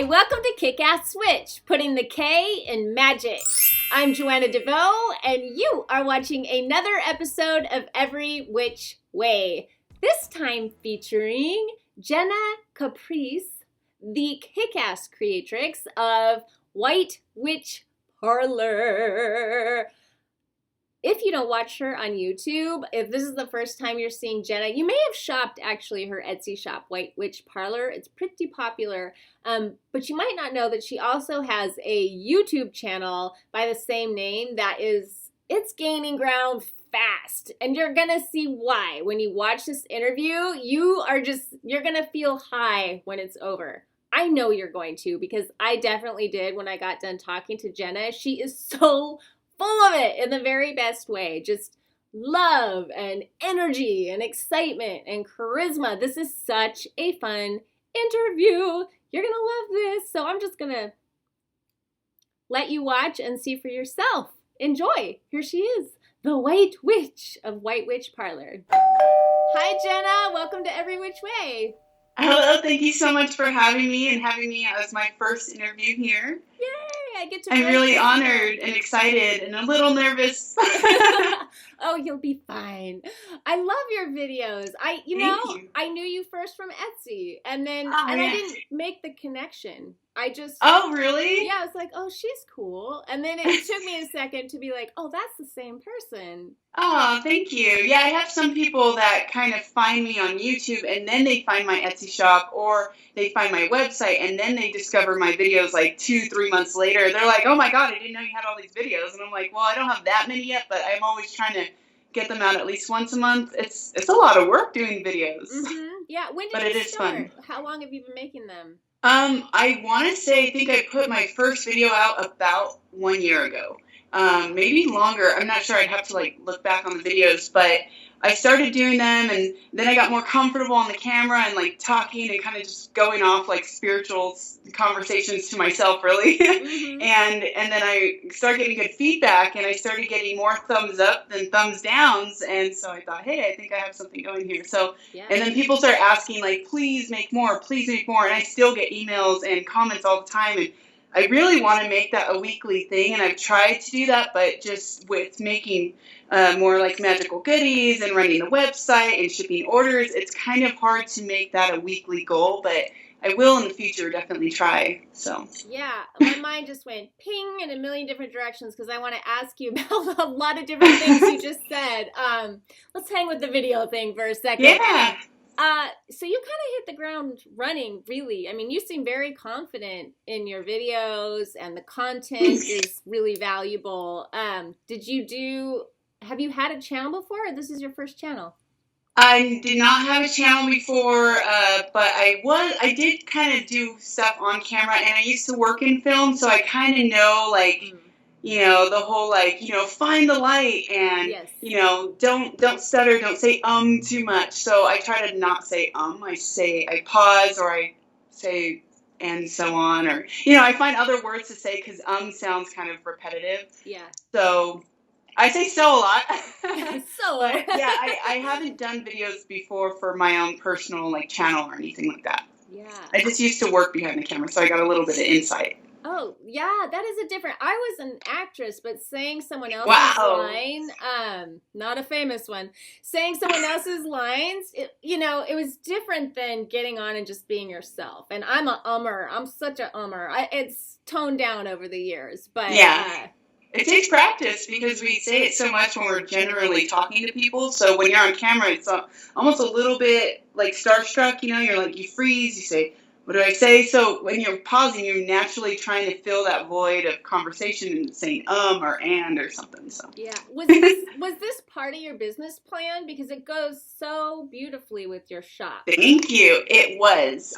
Hi, welcome to Kick-Ass Witch, putting the K in magic. I'm Joanna DeVoe, and you are watching another episode of Every Which Way. This time featuring Jenna Caprice, the kick-ass creatrix of WiTCH Parlour. If you don't watch her on YouTube, if this is the first time you're seeing Jenna, you may have shopped actually her Etsy shop, WiTCH Parlour. It's pretty popular, but you might not know that she also has a YouTube channel by the same name it's gaining ground fast. And you're gonna see why. When you watch this interview, you're gonna feel high when it's over. I know you're going to, because I definitely did when I got done talking to Jenna. She is so full of it in the very best way. Just love and energy and excitement and charisma. This is such a fun interview. You're going to love this. So I'm just going to let you watch and see for yourself. Enjoy. Here she is, the White Witch of WiTCH Parlour. Hi, Jenna. Welcome to Every Which Way. Hello. Thank you so much for having me and having me as my first interview here. Yay. I'm really honored and excited and a little nervous. Oh, you'll be fine. I love your videos. I knew you first from Etsy, and then I didn't make the connection. Oh, really? Yeah, I was like, oh, she's cool. And then it took me a second to be like, oh, that's the same person. Oh, thank you. Yeah, I have some people that kind of find me on YouTube, and then they find my Etsy shop, or they find my website, and then they discover my videos like 2-3 months later. They're like, oh my God, I didn't know you had all these videos. And I'm like, well, I don't have that many yet, but I'm always trying to get them out at least once a month. It's a lot of work doing videos. Mm-hmm. Yeah, when did you start? Fun. How long have you been making them? I want to say, I think I put my first video out about 1 year ago. Maybe longer. I'm not sure. I'd have to look back on the videos, but I started doing them, and then I got more comfortable on the camera and talking and kind of just going off spiritual conversations to myself, really. Mm-hmm. and then I started getting good feedback, and I started getting more thumbs up than thumbs downs, and so I thought, hey, I think I have something going here. So, yeah. And then people start asking please make more, and I still get emails and comments all the time, and I really want to make that a weekly thing, and I've tried to do that, but just with making more magical goodies and running the website and shipping orders, it's kind of hard to make that a weekly goal, but I will in the future definitely try. So yeah, my mind just went ping in a million different directions because I want to ask you about a lot of different things you just said. Let's hang with the video thing for a second. Yeah. So you kind of hit the ground running, really. I mean, you seem very confident in your videos, and the content is really valuable. Have you had a channel before, or this is your first channel? I did not have a channel before, but I did kind of do stuff on camera, and I used to work in film, so I kind of know, the whole, find the light, and, yes. Don't stutter, don't say too much. So I try to not say I pause, or I say and so on, or, I find other words to say because sounds kind of repetitive. Yeah. So I say so a lot. So. But yeah, I haven't done videos before for my own personal channel or anything like that. Yeah. I just used to work behind the camera, so I got a little bit of insight. Oh, yeah, that is a different... I was an actress, but saying someone else's line, not a famous one, saying someone else's lines, it was different than getting on and just being yourself. And I'm a ummer. I'm such a ummer. It's toned down over the years, but... Yeah. It takes practice because we say it so much when we're generally talking to people. So when you're on camera, it's almost a little bit starstruck, you're you freeze, you say, what do I say? So when you're pausing, you're naturally trying to fill that void of conversation and saying or and or something. So yeah, was this part of your business plan? Because it goes so beautifully with your shop. Thank you. It was.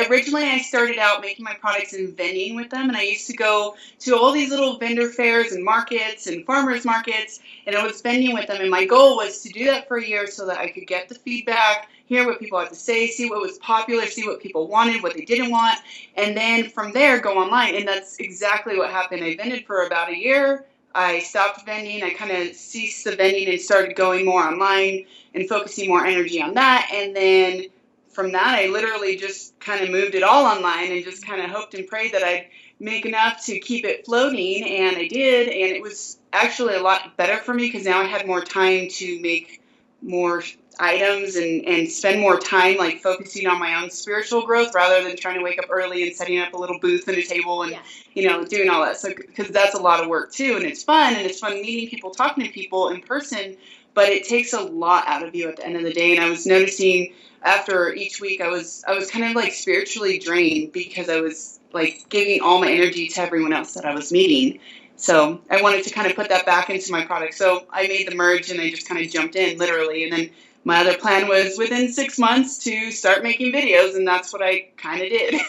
Originally I started out making my products and vending with them, and I used to go to all these little vendor fairs and markets and farmers markets, and I was vending with them, and my goal was to do that for a year so that I could get the feedback, hear what people had to say, see what was popular, see what people wanted, what they didn't want, and then from there go online. And that's exactly what happened. I vended for about a year. I stopped vending. I kind of ceased the vending and started going more online and focusing more energy on that. And then from that, I literally just kind of moved it all online and just kind of hoped and prayed that I'd make enough to keep it floating. And I did. And it was actually a lot better for me because now I had more time to make more items and spend more time like focusing on my own spiritual growth rather than trying to wake up early and setting up a little booth and a table and doing all that. So because that's a lot of work too, and it's fun meeting people, talking to people in person, but it takes a lot out of you at the end of the day. And I was noticing after each week I was kind of like spiritually drained because I was like giving all my energy to everyone else that I was meeting. So I wanted to kind of put that back into my product. So I made the merge and I just kind of jumped in literally. And then my other plan was within 6 months to start making videos. And that's what I kind of did.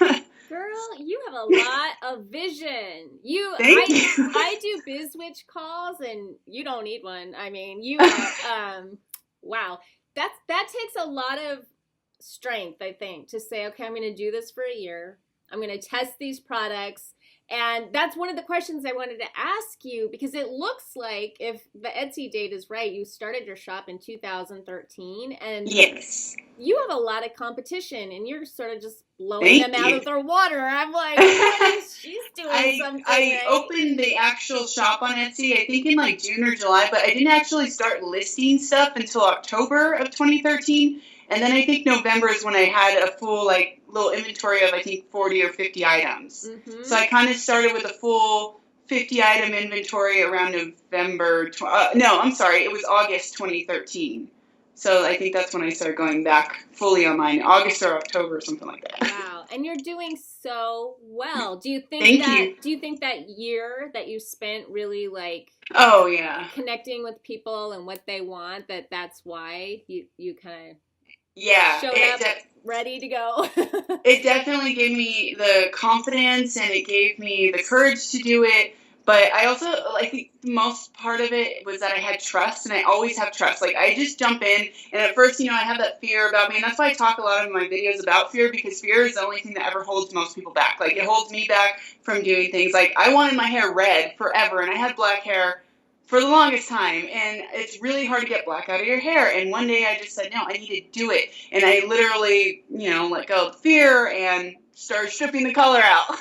Girl, you have a lot of vision. Thank you. I do BizWitch calls and you don't need one. I mean, you are, wow. That takes a lot of strength, I think, to say, okay, I'm going to do this for a year. I'm going to test these products. And that's one of the questions I wanted to ask you, because it looks like, if the Etsy date is right, you started your shop in 2013. And yes, you have a lot of competition, and you're sort of just blowing them out of their water. I'm like, she's doing something I right. opened the actual shop on Etsy, I think in like June or July, but I didn't actually start listing stuff until October of 2013. And then I think November is when I had a full like little inventory of I think 40 or 50 items. Mm-hmm. So I kind of started with a full 50 item inventory around November. It was August 2013. So I think that's when I started going back fully online, August or October or something like that. Wow, and you're doing so well. Do you think Do you think that year that you spent really like connecting with people and what they want, that's why you kind of showed up ready to go? It definitely gave me the confidence and it gave me the courage to do it. But I also, I think the most part of it was that I had trust, and I always have trust. Like, I just jump in, and at first, I have that fear about me, and that's why I talk a lot of my videos about fear, because fear is the only thing that ever holds most people back. Like, it holds me back from doing things. Like, I wanted my hair red forever, and I had black hair for the longest time, and it's really hard to get black out of your hair. And one day I just said, no, I need to do it. And I literally, let go of fear and started stripping the color out.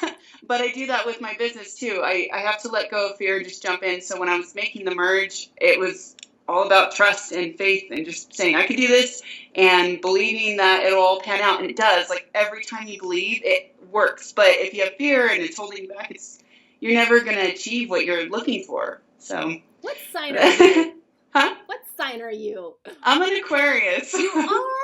But I do that with my business too. I have to let go of fear and just jump in. So when I was making the merge, it was all about trust and faith and just saying I could do this and believing that it'll all pan out. And it does. Like, every time you believe, it works. But if you have fear and it's holding you back, you're never going to achieve what you're looking for. So. What sign are you? Huh? What sign are you? I'm an Aquarius. You are?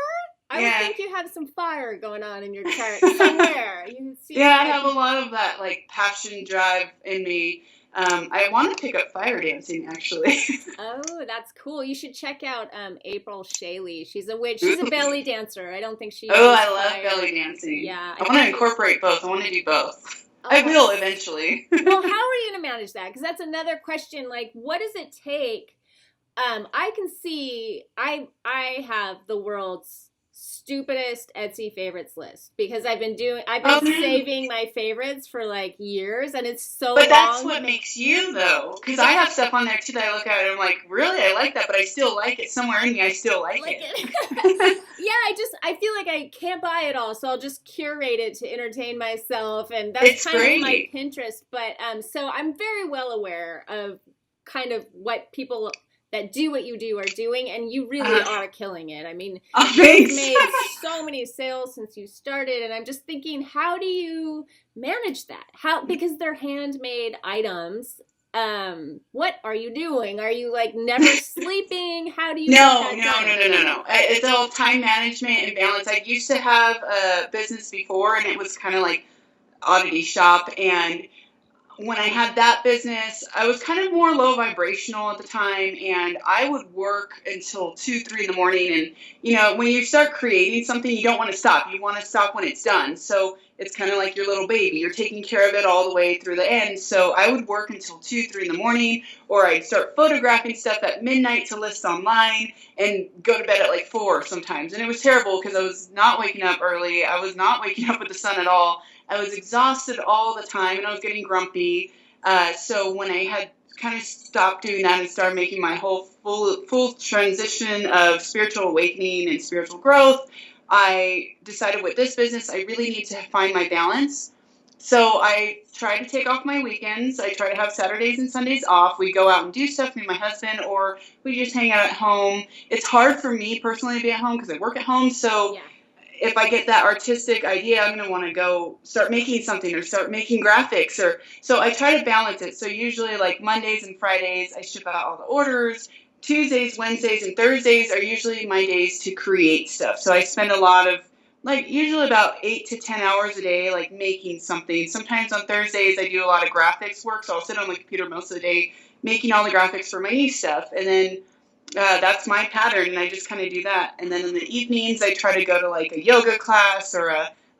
I would think you have some fire going on in your chart somewhere. I have a lot of that like passion drive in me. I want to pick up fire dancing, actually. Oh, that's cool. You should check out April Shaley. She's a witch. She's a belly dancer. I don't think she. Oh, I love belly dancing. Yeah, I want to incorporate both. I want to do both. I will eventually. Well, how are you going to manage that? Because that's another question. Like, what does it take? I can see. I have the world's stupidest Etsy favorites list because I've been saving my favorites for like years, and it's so long. But that's what makes you, though, because I have stuff on there too that I look at and I'm like, really, I like that, but I still like it. Somewhere in me, I still like it. Yeah, I feel like I can't buy it all, so I'll just curate it to entertain myself, and that's kind of my Pinterest. But so I'm very well aware of kind of what people that do what you do are doing, and you really are killing it. I mean, you've made so many sales since you started, and I'm just thinking, how do you manage that? Because they're handmade items. What are you doing? Are you like never sleeping? How do you No. It's all time management and balance. I used to have a business before, and it was kind of like oddity shop, and when I had that business, I was kind of more low vibrational at the time, and I would work until 2, 3 in the morning. And, when you start creating something, you don't want to stop. You want to stop when it's done. So it's kind of like your little baby. You're taking care of it all the way through the end. So I would work until 2, 3 in the morning, or I'd start photographing stuff at midnight to list online and go to bed at like 4 sometimes. And it was terrible because I was not waking up early. I was not waking up with the sun at all. I was exhausted all the time, and I was getting grumpy. So when I had kind of stopped doing that and started making my whole full transition of spiritual awakening and spiritual growth, I decided with this business, I really need to find my balance. So I try to take off my weekends. I try to have Saturdays and Sundays off. We go out and do stuff, me and my husband, or we just hang out at home. It's hard for me personally to be at home because I work at home. So if I get that artistic idea, I'm going to want to go start making something or start making graphics. So I try to balance it. So usually like Mondays and Fridays, I ship out all the orders. Tuesdays, Wednesdays, and Thursdays are usually my days to create stuff. So I spend a lot of, like, usually about 8 to 10 hours a day, like, making something. Sometimes on Thursdays, I do a lot of graphics work, so I'll sit on the computer most of the day making all the graphics for my new stuff. And then that's my pattern, and I just kind of do that. And then in the evenings, I try to go to, like, a yoga class or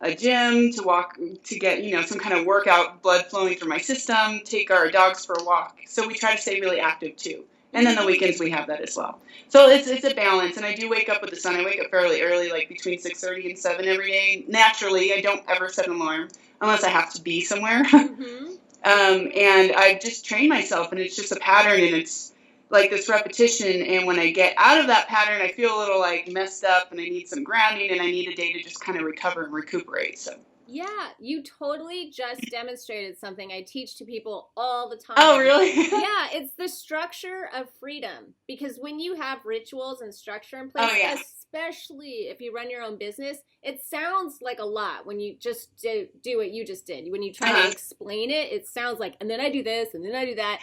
a gym to get, you know, some kind of workout, blood flowing through my system, take our dogs for a walk. So we try to stay really active, too. And then the weekends we have that as well. So it's a balance, and I do wake up with the sun. I wake up fairly early, like between 6:30 and 7 every day. Naturally, I don't ever set an alarm unless I have to be somewhere. Mm-hmm. And I just train myself, and it's just a pattern, and it's like this repetition. And when I get out of that pattern, I feel a little like messed up, and I need some grounding, and I need a day to just kind of recover and recuperate. So. Yeah, you totally just demonstrated something I teach to people all the time. Oh, really? Yeah, it's the structure of freedom. Because when you have rituals and structure in place, especially if you run your own business, it sounds like a lot when you just do what you just did. When you try to explain it, it sounds like, and then I do this, and then I do that.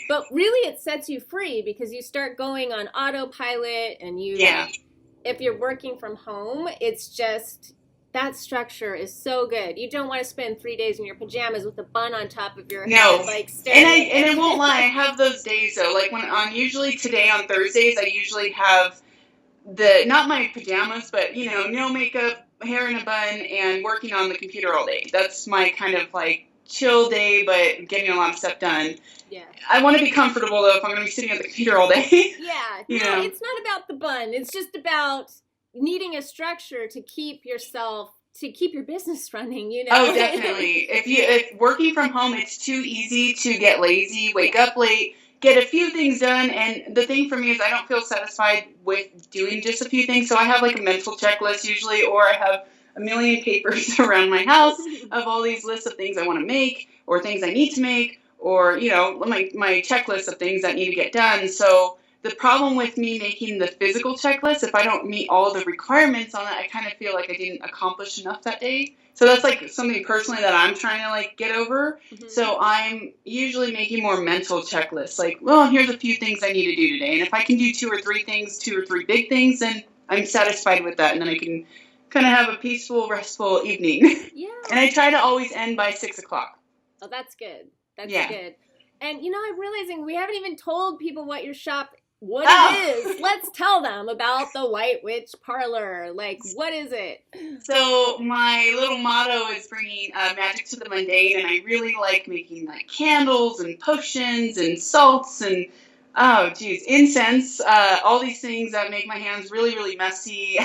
But really, it sets you free because you start going on autopilot, and if you're working from home, it's just... That structure is so good. You don't want to spend 3 days in your pajamas with a bun on top of your head, like staring. And I won't lie, I have those days though. Like usually today on Thursdays, I usually have not my pajamas, but you know, no makeup, hair in a bun, and working on the computer all day. That's my kind of like chill day, but getting a lot of stuff done. Yeah. I want to be comfortable though if I'm going to be sitting at the computer all day. Yeah. No, it's not about the bun. It's just about needing a structure to keep your business running, you know? Oh, definitely. If working from home, it's too easy to get lazy, wake up late, get a few things done. And the thing for me is I don't feel satisfied with doing just a few things. So I have like a mental checklist usually, or I have a million papers around my house of all these lists of things I want to make or things I need to make, or, you know, my checklist of things that need to get done. So the problem with me making the physical checklist, if I don't meet all the requirements on it, I kind of feel like I didn't accomplish enough that day. So that's like something personally that I'm trying to like get over. Mm-hmm. So I'm usually making more mental checklists. Like, well, here's a few things I need to do today. And if I can do 2 or 3 things, 2 or 3 big things, then I'm satisfied with that. And then I can kind of have a peaceful, restful evening. Yeah. And I try to always end by 6 o'clock. Oh, that's good. That's good. And, you know, I'm realizing we haven't even told people what your shop it is. Let's tell them about the White Witch Parlour. Like, what is it? So my little motto is bringing magic to the mundane, and I really like making like candles and potions and salts and incense, all these things that make my hands really, really messy.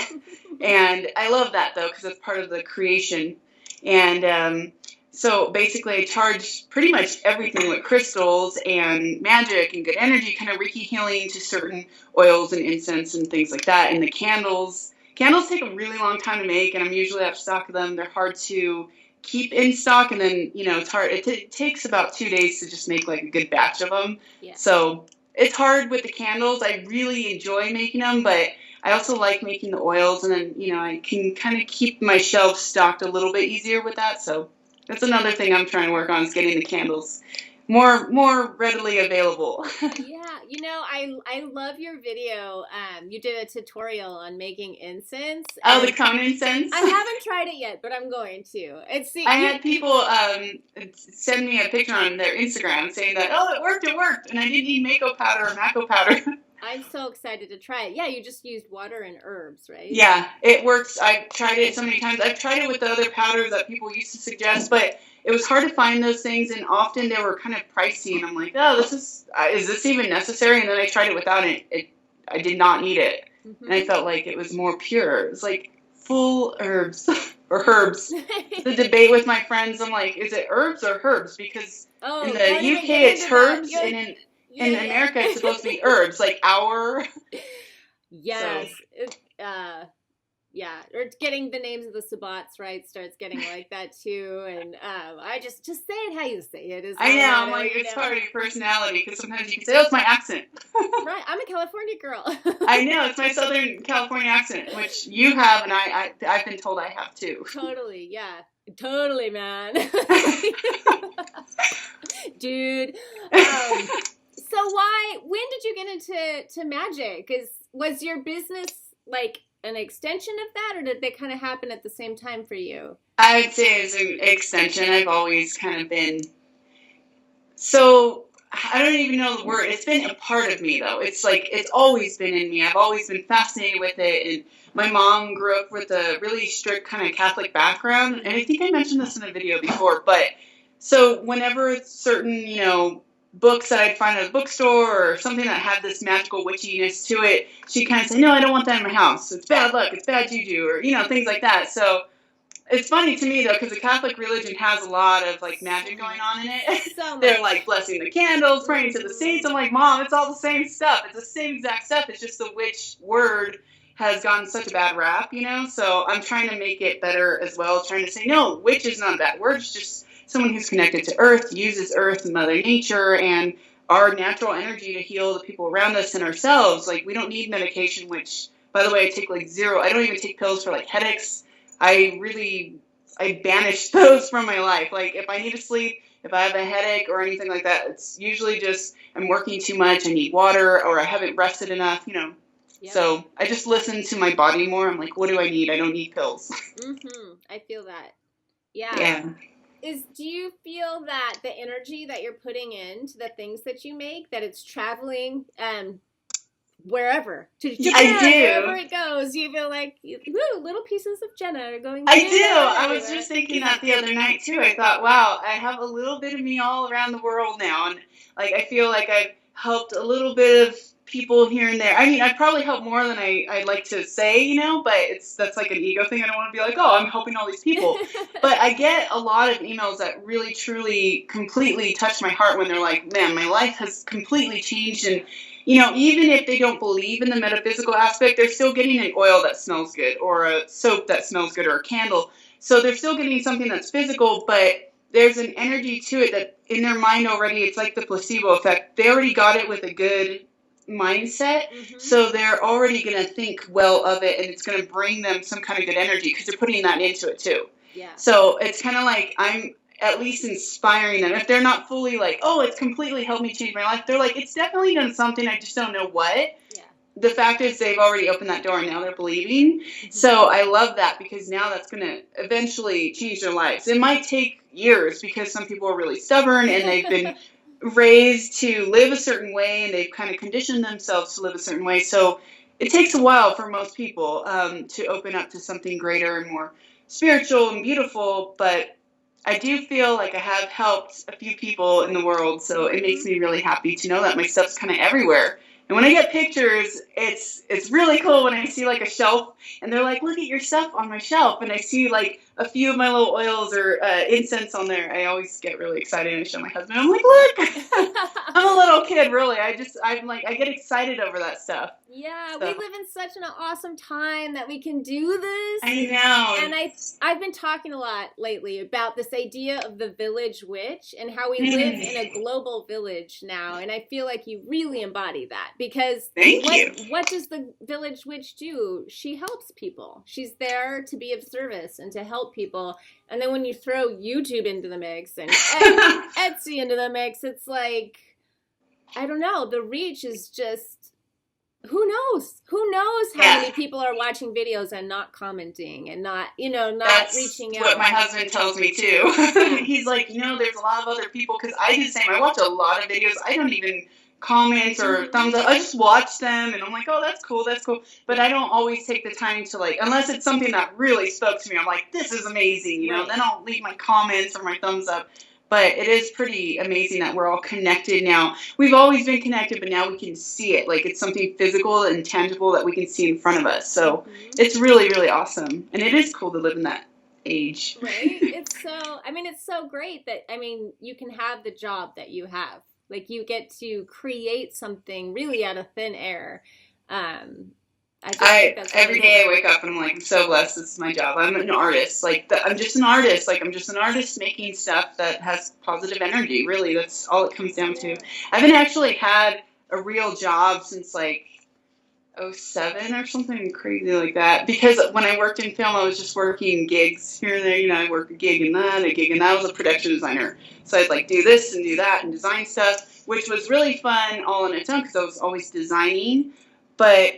And I love that though, because it's part of the creation. And so basically I charge pretty much everything with crystals and magic and good energy, kind of Reiki healing to certain oils and incense and things like that. And the candles take a really long time to make, and I'm usually out of stock of them. They're hard to keep in stock, and then, you know, it's hard. It takes about 2 days to just make like a good batch of them. Yeah. So it's hard with the candles. I really enjoy making them, but I also like making the oils, and then, you know, I can kind of keep my shelves stocked a little bit easier with that. So that's another thing I'm trying to work on, is getting the candles more readily available. Yeah, you know, I love your video. You did a tutorial on making incense. Oh, the cone incense? I haven't tried it yet, but I'm going to. I had people send me a picture on their Instagram saying that, oh, it worked, and I didn't need mako powder or mako powder. I'm so excited to try it. Yeah, you just used water and herbs, right? Yeah, it works. I've tried it so many times. I've tried it with the other powders that people used to suggest, but it was hard to find those things, and often they were kind of pricey, and I'm like, oh, is this even necessary? And then I tried it without it. I did not need it. Mm-hmm. And I felt like it was more pure. It was like full herbs or herbs. The debate with my friends, I'm like, is it herbs or herbs? Because in the UK it's herbs, and in America it's supposed to be herbs, like our. Yes. Yeah, or getting the names of the Sabbats right starts getting like that too, and I just say it how you say it. Is I know. I'm like, it's part of your personality because sometimes you can say, "Oh, it's my accent." Right, I'm a California girl. I know, it's my Southern California accent, which you have, and I've been told I have too. Totally, yeah, totally, man. Dude. So when did you get into magic? Was your business like an extension of that, or did they kind of happen at the same time for you? I would say it's an extension. I've always kind of been, so I don't even know the word. It's been a part of me though. It's like, it's always been in me. I've always been fascinated with it. And my mom grew up with a really strict kind of Catholic background. And I think I mentioned this in a video before, but so whenever certain, books that I'd find at a bookstore or something that had this magical witchiness to it, she'd kind of say, no, I don't want that in my house. It's bad luck. It's bad juju, or, things like that. So it's funny to me though, because the Catholic religion has a lot of like magic going on in it. So They're like blessing the candles, praying to the saints. I'm like, Mom, it's all the same stuff. It's the same exact stuff. It's just the witch word has gotten such a bad rap, So I'm trying to make it better as well. Trying to say, no, witch is not a bad word. It's just someone who's connected to Earth, uses Earth and Mother Nature and our natural energy to heal the people around us and ourselves. Like, we don't need medication, which, by the way, I take like zero. I don't even take pills for like headaches. I banish those from my life. Like, if I need to sleep, if I have a headache or anything like that, it's usually just I'm working too much, I need water, or I haven't rested enough, Yep. So I just listen to my body more. I'm like, what do I need? I don't need pills. I feel that. Yeah. Yeah. Do you feel that the energy that you're putting into the things that you make, that it's traveling wherever, to Japan, I do. wherever it goes, you feel like, woo, little pieces of Jenna are going. I do. I was just thinking that the other night too. I thought, wow, I have a little bit of me all around the world now, and like I feel like I've helped a little bit of people here and there. I mean, I've probably helped more than I'd like to say, but that's like an ego thing. I don't want to be like, oh, I'm helping all these people. But I get a lot of emails that really, truly, completely touch my heart when they're like, man, my life has completely changed. And, even if they don't believe in the metaphysical aspect, they're still getting an oil that smells good or a soap that smells good or a candle. So they're still getting something that's physical, but there's an energy to it that in their mind already, it's like the placebo effect. They already got it with a good mindset, so they're already going to think well of it, and it's going to bring them some kind of good energy because they're putting that into it too. Yeah. So it's kind of like I'm at least inspiring them. If they're not fully like, oh, it's completely helped me change my life, they're like, it's definitely done something, I just don't know what. Yeah. The fact is they've already opened that door and now they're believing. So I love that because now that's going to eventually change their lives. It might take years because some people are really stubborn and they've been raised to live a certain way and they've kind of conditioned themselves to live a certain way. So it takes a while for most people to open up to something greater and more spiritual and beautiful. But I do feel like I have helped a few people in the world. So it makes me really happy to know that my stuff's kind of everywhere. And when I get pictures, it's really cool when I see like a shelf and they're like, look at your stuff on my shelf. And I see like a few of my little oils or incense on there. I always get really excited and I show my husband. I'm like, look, I'm a little kid, really. I get excited over that stuff. Yeah, so. We live in such an awesome time that we can do this. I know. And I've been talking a lot lately about this idea of the village witch and how we live in a global village now. And I feel like you really embody that because what does the village witch do? She helps people. She's there to be of service and to help people. And then when you throw YouTube into the mix and Etsy into the mix, it's like, I don't know, the reach is just, who knows how many people are watching videos and not commenting and not reaching out. That's what my husband tells me too. He's like, there's a lot of other people, because I do the same. I watch a lot of videos. I don't even comment or thumbs up. I just watch them and I'm like, oh, that's cool. But I don't always take the time to unless it's something that really spoke to me. I'm like, this is amazing, right. Then I'll leave my comments or my thumbs up. But it is pretty amazing that we're all connected now. We've always been connected, but now we can see it. Like, it's something physical and tangible that we can see in front of us. So it's really, really awesome. And it is cool to live in that age. Right? It's so great that, you can have the job that you have. Like, you get to create something really out of thin air. I just think that's every day I wake up and I'm like, I'm so blessed. This is my job. I'm an artist. Like, I'm just an artist. Like, I'm just an artist making stuff that has positive energy. Really, that's all it comes down to. I haven't actually had a real job since like '07 or something crazy like that. Because when I worked in film, I was just working gigs here and there. You know, I work a gig and that, I was a production designer. So I'd like do this and do that and design stuff, which was really fun all on its own because I was always designing. But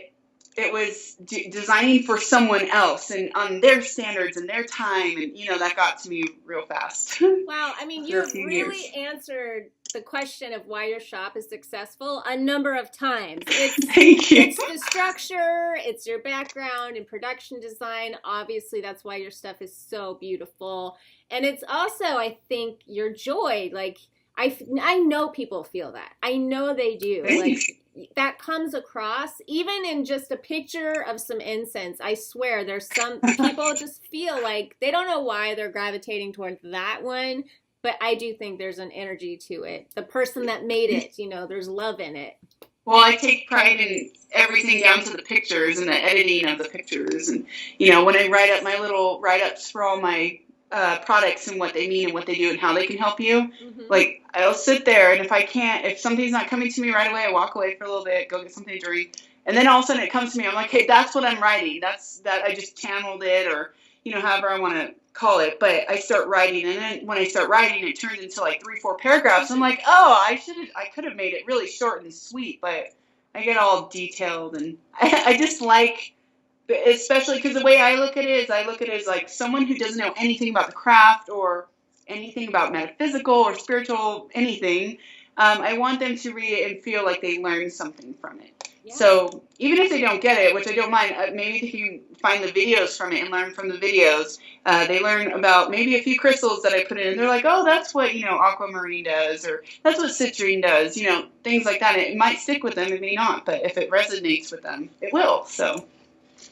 it was designing for someone else and on their standards and their time, and you know that got to me real fast. Wow, I mean, you have really answered the question of why your shop is successful a number of times. Thank you. It's the structure, it's your background in production design. Obviously, that's why your stuff is so beautiful, and it's also, I think, your joy. Like I know people feel that. I know they do. Thanks. Like. That comes across even in just a picture of some incense. I swear there's some people just feel like they don't know why they're gravitating towards that one, but I do think there's an energy to it. The person that made it, you know, there's love in it. Well, I take pride in everything down to the pictures and the editing of the pictures. And, you know, when I write up my little write-ups for all my products and what they mean and what they do and how they can help you, like, I'll sit there, and if something's not coming to me right away, I walk away for a little bit, go get something to drink, and then all of a sudden it comes to me, I'm like, hey, that's what I'm writing. That I just channeled it, or, you know, however I want to call it, but I start writing, and then when I start writing, it turns into like 3-4 paragraphs. I'm like, oh, I could have made it really short and sweet, but I get all detailed, and I just like, especially because the way I look at it is like someone who doesn't know anything about the craft or anything about metaphysical or spiritual anything. I want them to read it and feel like they learned something from it. Yeah. So even if they don't get it, which I don't mind, maybe if you find the videos from it and learn from the videos, they learn about maybe a few crystals that I put in, and they're like, oh, that's what, you know, aquamarine does, or that's what citrine does, you know, things like that. It might stick with them, it may not, but if it resonates with them, it will. So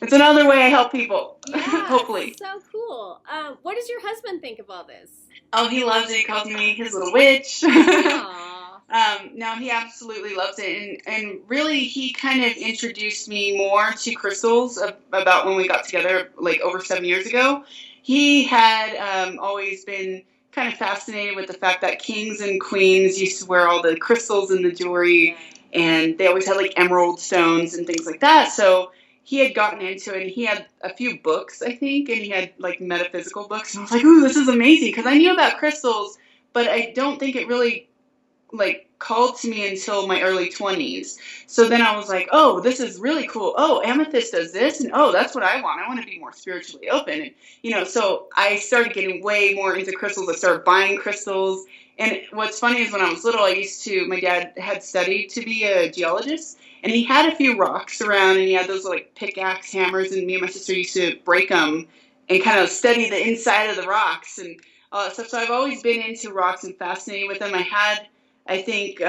it's another way I help people, hopefully. So cool. What does your husband think of all this? Oh, he loves it. He calls me his little witch. No, he absolutely loves it. And really, he kind of introduced me more to crystals about when we got together, like over 7 years ago. He had always been kind of fascinated with the fact that kings and queens used to wear all the crystals in the jewelry, and they always had like emerald stones and things like that. So he had gotten into it, and he had a few books, I think, and he had like metaphysical books. And I was like, ooh, this is amazing, because I knew about crystals, but I don't think it really like called to me until my early 20s. So then I was like, oh, this is really cool. Oh, amethyst does this, and oh, that's what I want. I want to be more spiritually open. And, you know, so I started getting way more into crystals. I started buying crystals. And what's funny is when I was little, my dad had studied to be a geologist, and he had a few rocks around, and he had those like pickaxe hammers, and me and my sister used to break them and kind of study the inside of the rocks and all that stuff. So I've always been into rocks and fascinated with them. I had, I think,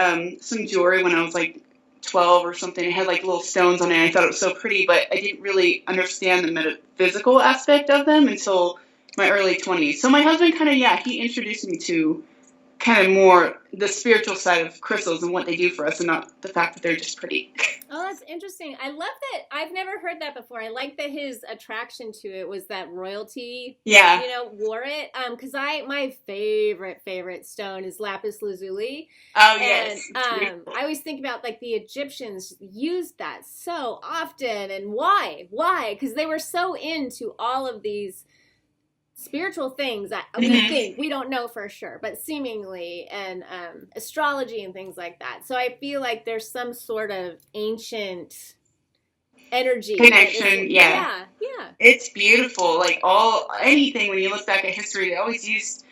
some jewelry when I was like 12 or something. It had like little stones on it. I thought it was so pretty, but I didn't really understand the metaphysical aspect of them until my early 20s. So my husband kind of, he introduced me to kind of more the spiritual side of crystals and what they do for us, and not the fact that they're just pretty. Oh, that's interesting. I love that. I've never heard that before. I like that his attraction to it was that royalty, wore it. Because my favorite stone is lapis lazuli. Oh, yes. And I always think about like the Egyptians used that so often, and why? Because they were so into all of these spiritual things that we think, we don't know for sure, but seemingly, and astrology and things like that. So I feel like there's some sort of ancient energy connection. Yeah. It's beautiful. Like anything, when you look back at history, they always use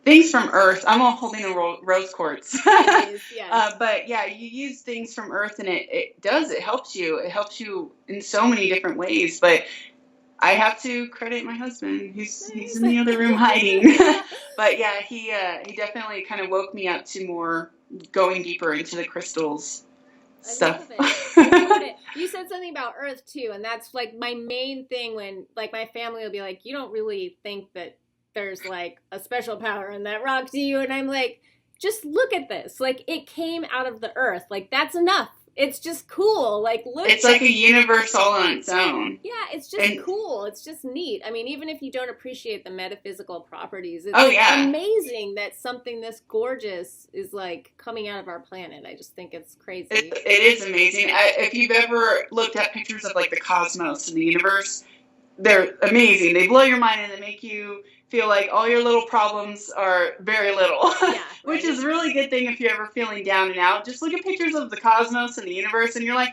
things from Earth. I'm all holding a rose quartz. But yeah, you use things from Earth, and it helps you. It helps you in so many different ways. But I have to credit my husband. He's in the other room hiding. But yeah, he definitely kind of woke me up to more going deeper into the crystals stuff. I love it. You said something about Earth too, and that's like my main thing when like my family will be like, you don't really think that there's like a special power in that rock, do you? And I'm like, just look at this. Like, it came out of the earth. Like, that's enough. It's just cool. Like, look. It's like a universe all on its own. Yeah, it's just cool. It's just neat. I mean, even if you don't appreciate the metaphysical properties, it's amazing that something this gorgeous is like coming out of our planet. I just think it's crazy. It is amazing. If you've ever looked at pictures of like the cosmos and the universe, they're amazing. They blow your mind and they make you feel like all your little problems are very little, which is a really good thing if you're ever feeling down and out. Just look at pictures of the cosmos and the universe and you're like,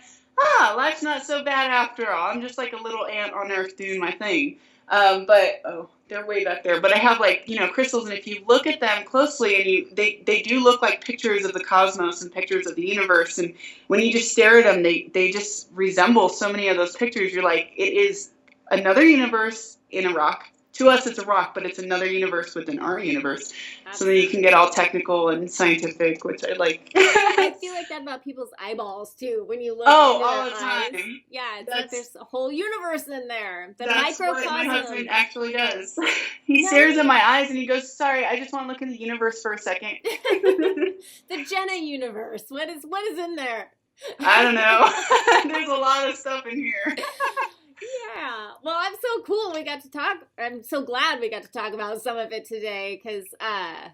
life's not so bad after all. I'm just like a little ant on Earth doing my thing. They're way back there. But I have like, crystals, and if you look at them closely and they do look like pictures of the cosmos and pictures of the universe. And when you just stare at them, they just resemble so many of those pictures. You're like, it is another universe in a rock. To us, it's a rock, but it's another universe within our universe. Absolutely. So then you can get all technical and scientific, which I like. I feel like that about people's eyeballs, too, when you look all the time. Eyes. Yeah, it's like there's a whole universe in there. The that's microcosm. What my husband actually does. He stares at my eyes and he goes, sorry, I just want to look in the universe for a second. The Jenna universe. What is in there? I don't know. There's a lot of stuff in here. Yeah. Well, I'm so cool we got to talk. I'm so glad we got to talk about some of it today because I'm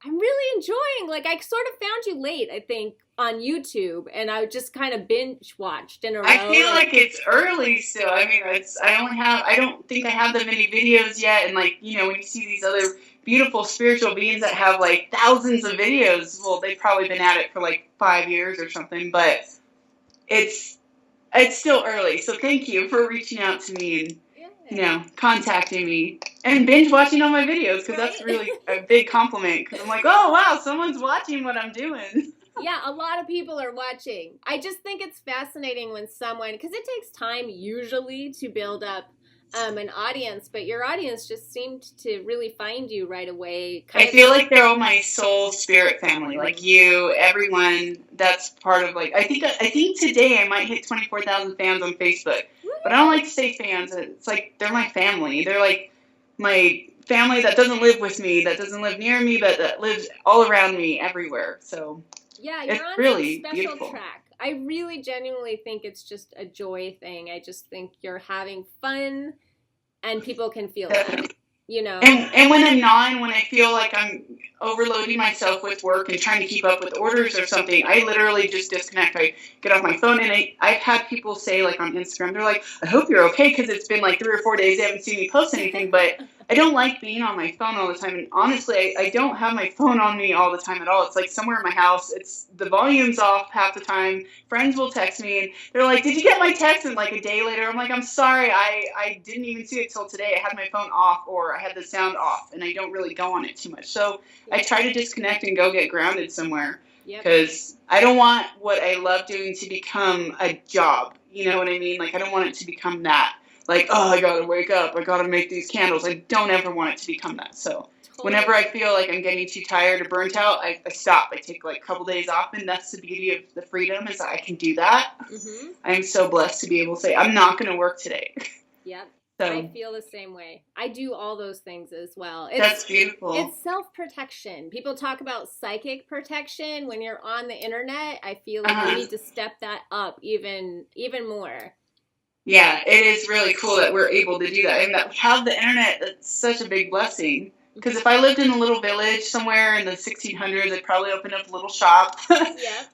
really enjoying, like, I sort of found you late, I think, on YouTube, and I just kind of binge watched in a row. I feel like it's early still. I mean, I don't think I have that many videos yet, and like, when you see these other beautiful spiritual beings that have like thousands of videos, well, they've probably been at it for like 5 years or something, but it's still early, so thank you for reaching out to me and, contacting me and binge watching all my videos, because that's really a big compliment, because I'm like, oh, wow, someone's watching what I'm doing. Yeah, a lot of people are watching. I just think it's fascinating when someone, because it takes time usually to build up an audience, but your audience just seemed to really find you right away. I feel like they're all my soul spirit family, like you, everyone that's part of, like, I think today I might hit 24,000 fans on Facebook, but I don't like to say fans. It's like they're my family. They're like my family that doesn't live with me, that doesn't live near me, but that lives all around me everywhere. So yeah, you're on really a special beautiful track. I really genuinely think it's just a joy thing. I just think you're having fun and people can feel it, And when I'm not, when I feel like I'm overloading myself with work and trying to keep up with orders or something, I literally just disconnect. I get off my phone, and I've had people say, like, on Instagram, they're like, I hope you're okay, because it's been like 3 or 4 days they haven't seen me post anything, but I don't like being on my phone all the time, and honestly, I don't have my phone on me all the time at all. It's like somewhere in my house, the volume's off half the time. Friends will text me, and they're like, did you get my text? And like a day later, I'm like, I'm sorry, I didn't even see it till today. I had my phone off, or I had the sound off, and I don't really go on it too much. So I try to disconnect and go get grounded somewhere, because I don't want what I love doing to become a job. You know what I mean? Like, I don't want it to become that. Like, oh, I gotta wake up, I gotta make these candles. I don't ever want it to become that. So whenever I feel like I'm getting too tired or burnt out, I stop. I take like a couple days off, and that's the beauty of the freedom, is that I can do that. Mm-hmm. I'm so blessed to be able to say, I'm not gonna work today. Yep. So, I feel the same way. I do all those things as well. That's beautiful. It's self-protection. People talk about psychic protection when you're on the internet. I feel like you need to step that up even more. Yeah, it is really cool that we're able to do that. And that we have the internet, that's such a big blessing. Because if I lived in a little village somewhere in the 1600s, I'd probably open up a little shop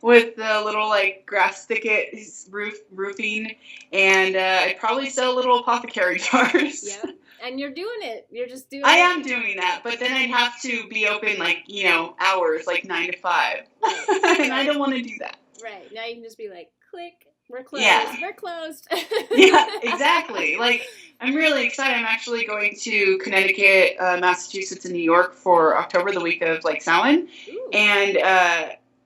with a little, like, grass thicket roofing, and I'd probably sell little apothecary jars. Yeah, and you're doing it. You're just doing I am doing that, but then I'd have to be open, like, hours, like 9 to 5. And I don't want to do that. Right. Now you can just be like, click. We're closed. Yeah. We're closed. Yeah, exactly. Like, I'm really excited. I'm actually going to Connecticut, Massachusetts, and New York for October, the week of, like, Salem. Ooh. And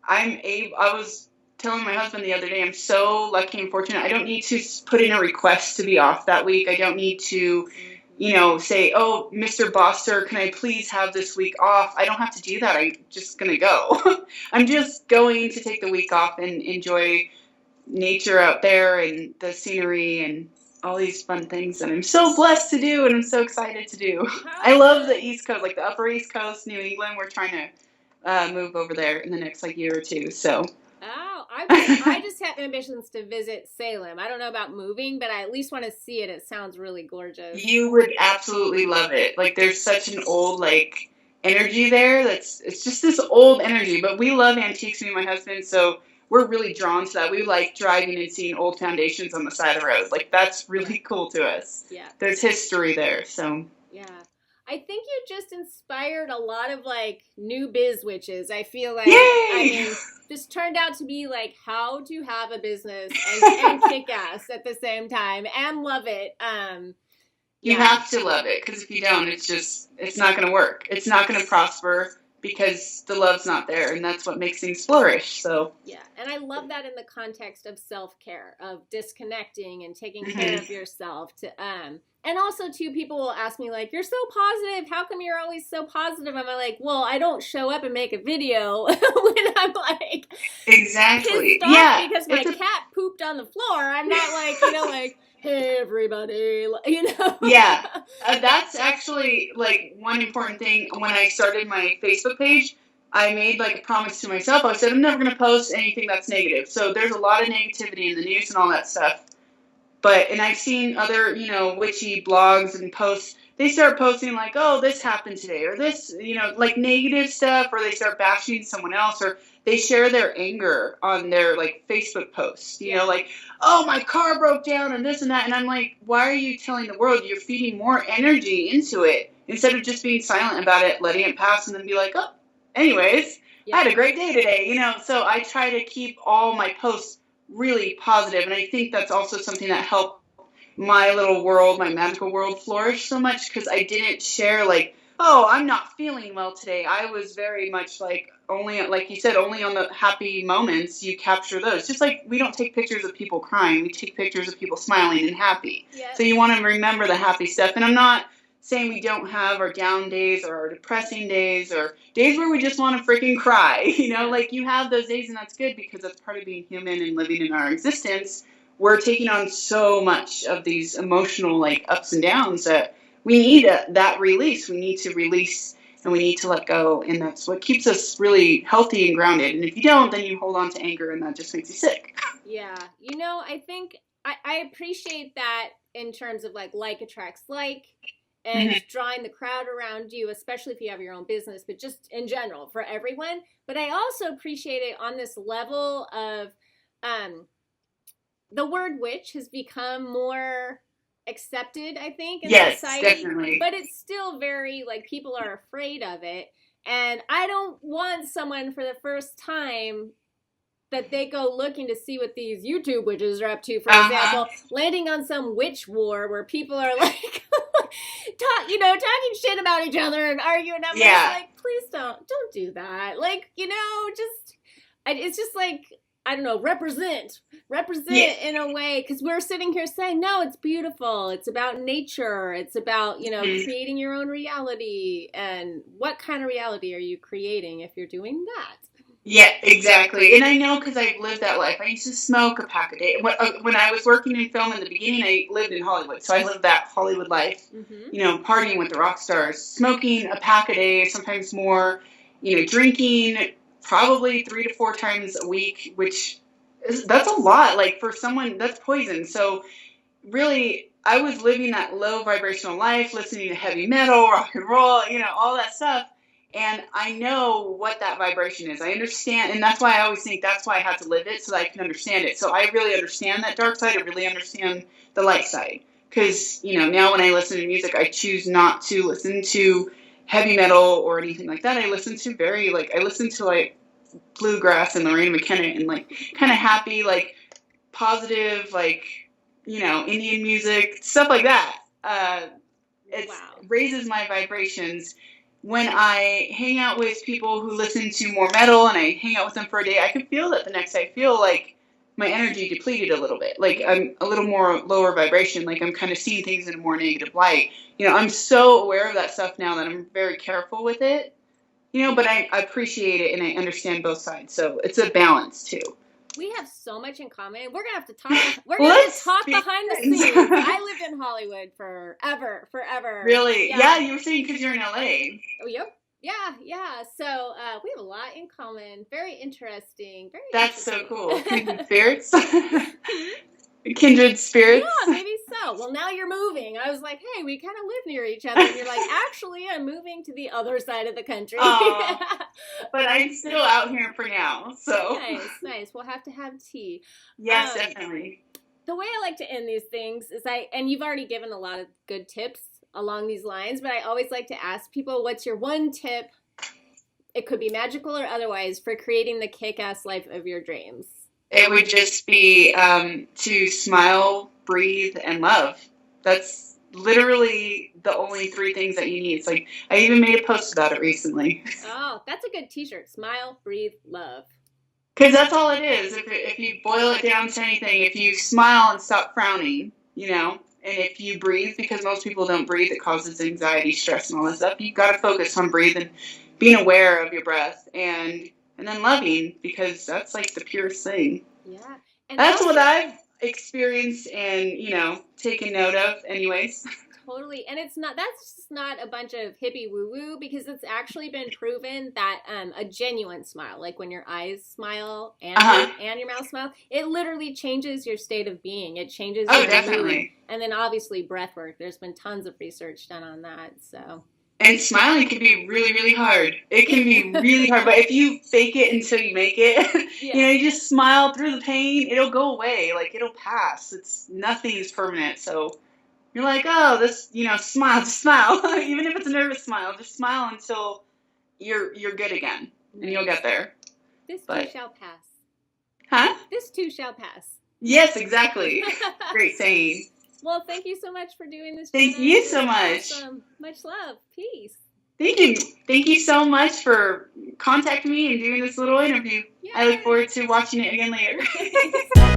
I was telling my husband the other day, I'm so lucky and fortunate. I don't need to put in a request to be off that week. I don't need to, say, oh, Mr. Boster, can I please have this week off? I don't have to do that. I'm just going to go. I'm just going to take the week off and enjoy nature out there and the scenery and all these fun things that I'm so blessed to do and I'm so excited to do. I love the East Coast, like the Upper East Coast, New England. We're trying to move over there in the next year or two. So. Oh, I just have ambitions to visit Salem. I don't know about moving, but I at least want to see it. It sounds really gorgeous. You would absolutely love it. Like, there's such an old, like, energy there. It's just this old energy. But we love antiques, me and my husband, so we're really drawn to that. We like driving and seeing old foundations on the side of the road. Like, that's really cool to us. Yeah. There's history there, so. Yeah. I think you just inspired a lot of, like, new biz witches. I feel like, Yay! I mean, this turned out to be, like, how to have a business and kick ass at the same time and love it. You have to love it, because if you don't, it's not going to work. It's not going to prosper because the love's not there, and that's what makes things flourish. So yeah, and I love that in the context of self-care, of disconnecting and taking care of yourself. And also, too, people will ask me, like, you're so positive. How come you're always so positive? I'm like, well, I don't show up and make a video when I'm, like, exactly. pissed off because my cat pooped on the floor. I'm not, like, like, hey, everybody, Yeah, that's actually, like, one important thing. When I started my Facebook page, I made, like, a promise to myself. I said, I'm never going to post anything that's negative. So there's a lot of negativity in the news and all that stuff. And I've seen other, witchy blogs and posts. They start posting like, oh, this happened today, or this, like negative stuff, or they start bashing someone else, or they share their anger on their, like, Facebook posts, like, oh, my car broke down and this and that. And I'm like, why are you telling the world? You're feeding more energy into it instead of just being silent about it, letting it pass, and then be like, oh, anyways, I had a great day today, So I try to keep all my posts really positive, and I think that's also something that helped my little world, my magical world, flourish so much, because I didn't share, like, oh, I'm not feeling well today. I was very much like, only, like you said, only on the happy moments you capture those. Just like we don't take pictures of people crying, we take pictures of people smiling and happy. Yes. So you want to remember the happy stuff. And I'm not saying we don't have our down days or our depressing days or days where we just want to freaking cry. Like, you have those days, and that's good, because that's part of being human and living in our existence. We're taking on so much of these emotional, like, ups and downs that we need that release. We need to release, and we need to let go, and that's what keeps us really healthy and grounded. And if you don't, then you hold on to anger, and that just makes you sick. Yeah. I think I appreciate that in terms of, like attracts like, and drawing the crowd around you, especially if you have your own business, but just in general for everyone. But I also appreciate it on this level of the word witch has become more accepted, I think, in society. Yes, definitely. But it's still very, like, people are afraid of it. And I don't want someone for the first time that they go looking to see what these YouTube witches are up to, for example, landing on some witch war where people are, like, talking shit about each other and arguing. I'm like, please don't do that. Like, it's just like, I don't know, represent in a way, because we're sitting here saying, no, it's beautiful. It's about nature. It's about, creating your own reality. And what kind of reality are you creating if you're doing that? Yeah, exactly. And I know, because I've lived that life. I used to smoke a pack a day. When I was working in film in the beginning, I lived in Hollywood. So I lived that Hollywood life, partying with the rock stars, smoking a pack a day, sometimes more, drinking probably 3 to 4 times a week, that's a lot. Like, for someone, that's poison. So really, I was living that low vibrational life, listening to heavy metal, rock and roll, all that stuff. And I know what that vibration is. I understand, and that's why I always think that's why I had to live it, so that I can understand it. So I really understand that dark side. I really understand the light side. Because, now when I listen to music, I choose not to listen to heavy metal or anything like that. I listen to bluegrass and Lorena McKenna and, like, kind of happy, like, positive, like, Indian music, stuff like that. It raises my vibrations. When I hang out with people who listen to more metal and I hang out with them for a day, I can feel that the next day. I feel like my energy depleted a little bit. Like, I'm a little more lower vibration. Like, I'm kind of seeing things in a more negative light. I'm so aware of that stuff now that I'm very careful with it. But I appreciate it and I understand both sides. So it's a balance too. We have so much in common. We're gonna have to talk. We're gonna talk behind the scenes. I lived in Hollywood forever. Really? Yeah, you were saying because you're in LA. Oh, yep. Yeah. So we have a lot in common. Very interesting. That's so cool. Kindred spirits. Kindred spirits. Yeah, maybe so. Well, now you're moving. I was like, hey, we kind of live near each other. And you're like, actually, I'm moving to the other side of the country. But I'm still out here for now. So nice. We'll have to have tea. Yes, definitely. The way I like to end these things is and you've already given a lot of good tips along these lines, but I always like to ask people, what's your one tip? It could be magical or otherwise for creating the kick-ass life of your dreams. It would just be to smile, breathe, and love. That's literally the only 3 things that you need. It's like, I even made a post about it recently. Oh, that's a good t-shirt. Smile, breathe, love. Because that's all it is. If you boil it down to anything, if you smile and stop frowning, and if you breathe, because most people don't breathe, it causes anxiety, stress, and all that stuff. You've got to focus on breathing, being aware of your breath, and then loving, because that's like the purest thing. Yeah. And that's what I've experienced and, taken note of anyways. Totally. And that's just not a bunch of hippie woo-woo, because it's actually been proven that a genuine smile, like when your eyes smile and your mouth smile, it literally changes your state of being. It changes your definitely. mood. And then obviously breath work. There's been tons of research done on that. So. And smiling can be really, really hard. It can be really hard. But if you fake it until you make it, you just smile through the pain, it'll go away. Like, it'll pass. Nothing is permanent. So you're like, oh, this, smile, just smile. Even if it's a nervous smile, just smile until you're good again. And you'll get there. This too shall pass. Huh? This too shall pass. Yes, exactly. Great saying. Well, thank you so much for doing this. Thank you so much. Awesome. Much love. Peace. Thank you. Thank you so much for contacting me and doing this little interview. I look forward to watching it again later.